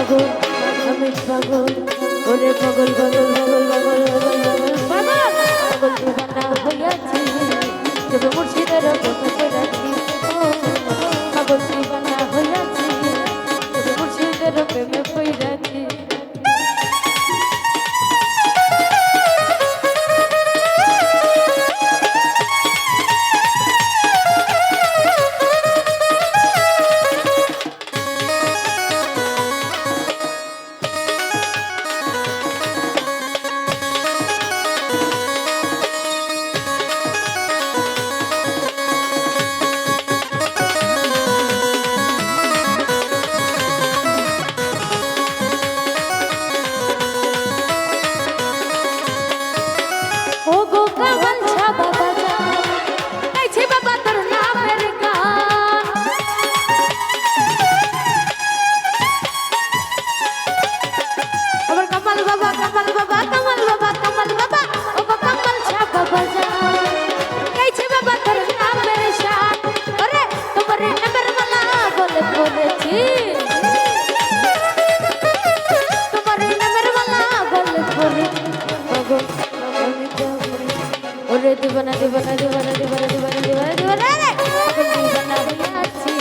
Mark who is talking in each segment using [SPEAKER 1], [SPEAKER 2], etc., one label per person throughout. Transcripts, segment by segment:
[SPEAKER 1] পাগল আমি পাগল ওরে পাগল পাগল পাগল পাগল পাগল পাগল পাগল দিবানা হইয়াছি তবে মুর্শিদের প্রেমে পড়েছি পাগল দিবানা হইয়াছি তবে মুর্শিদের প্রেমে পড়েছি দিবানা দিবানা দিবানা দিবানা দিবানা দিবানা দিবানা রে পাগল দিবানা হইয়াছি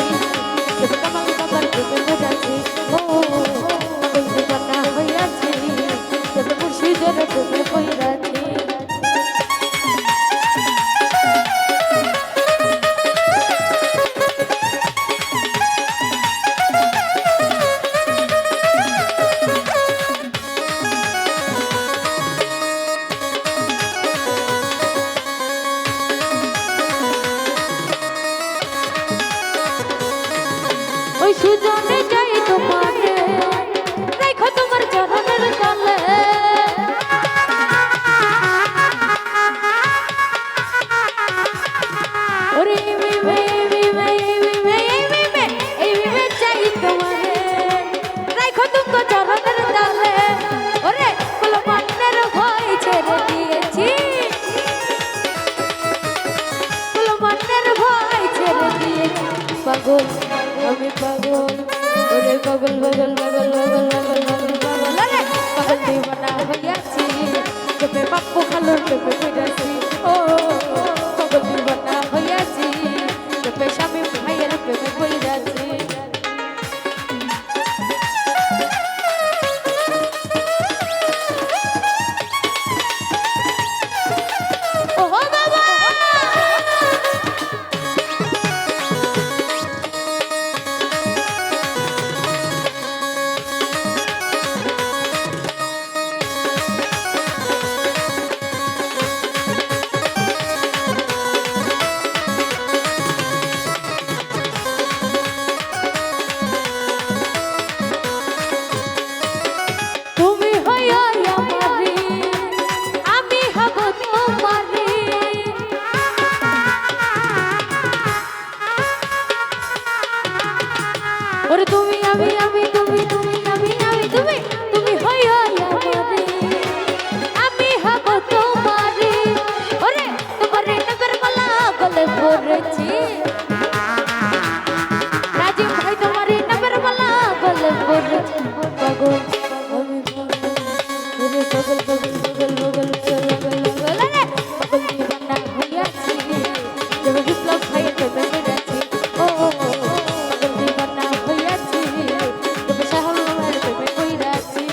[SPEAKER 1] তবে কামাল বাবার প্রেমে যাচ্ছি ও পাগল দিবানা হইয়াছি তবে মুর্শিদের প্রেমে পড়াছি ওই সুজনে যাই তোমারে দেখো তোমার চরণের তলে ওরে বিবে বিবে বিবে বিবে এই বিবে চাই তোমারে দেখো তোমার চরণের তলে ওরে কুলমানের ভয় ছেড়ে দিয়েছি কুলমানের ভয় ছেড়ে দিয়েছি পাগল আমি পাগল ওরে পাগল পাগল পাগল পাগল পাগল পাগল পাগল আরে পাগল দিবানা হইয়াছি তবে বাপ্পু খালুর প্রেমে পড়েছি ও পাগল দিবানা হইয়াছি তবে স্বামী ভাইয়ের প্রেমে পড়েছি ওরে তুমি আমি তুমি তুমি আমি তুমি তুমি হইও আমারে আমি হব তোমারে ওরে তোমার নগর মালা গলে পড়েছি রাজীব ভাই তোমার নগর মালা গলে পড়েছি পাগল আমি ওরে পাগল পাগল পাগল পাগল পাগল পাগল আরে পাগল দিবানা হইয়াছি তবে বিপ্লব ভাইয়ের প্রেমে পড়েছি ও পাগল দিবানা হইয়াছি তবে শাহুল ভাইয়ের প্রেমে পড়েছি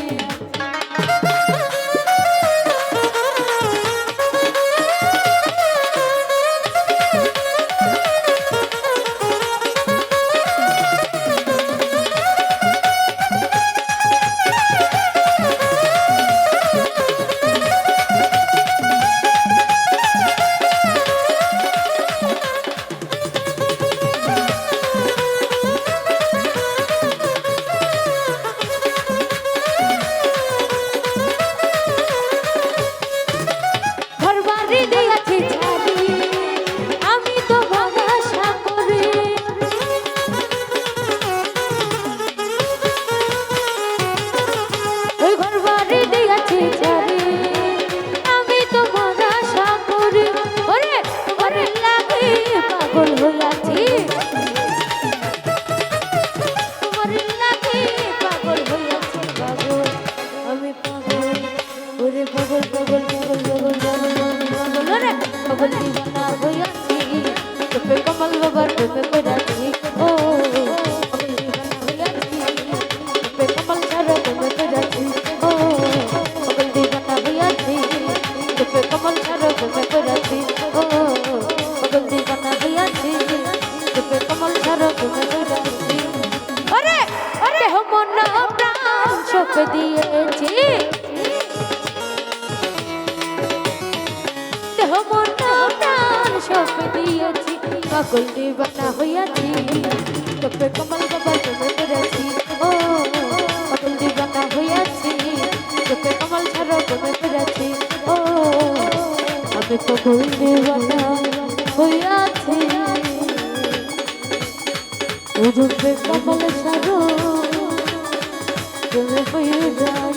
[SPEAKER 1] দিয়েছি দেহ মন প্রাণ সব দিয়েছি পাগল দিবানা হইয়াছি তোকে কমল কপাল প্রেমে পড়েছি ও পাগল দিবানা হইয়াছি তোকে কমল ছাড়ো প্রেমে পড়েছি ও আমি পাগল দিবানা হইয়াছি রূপে কমল ছাড়ো প্রেমে পড়েছি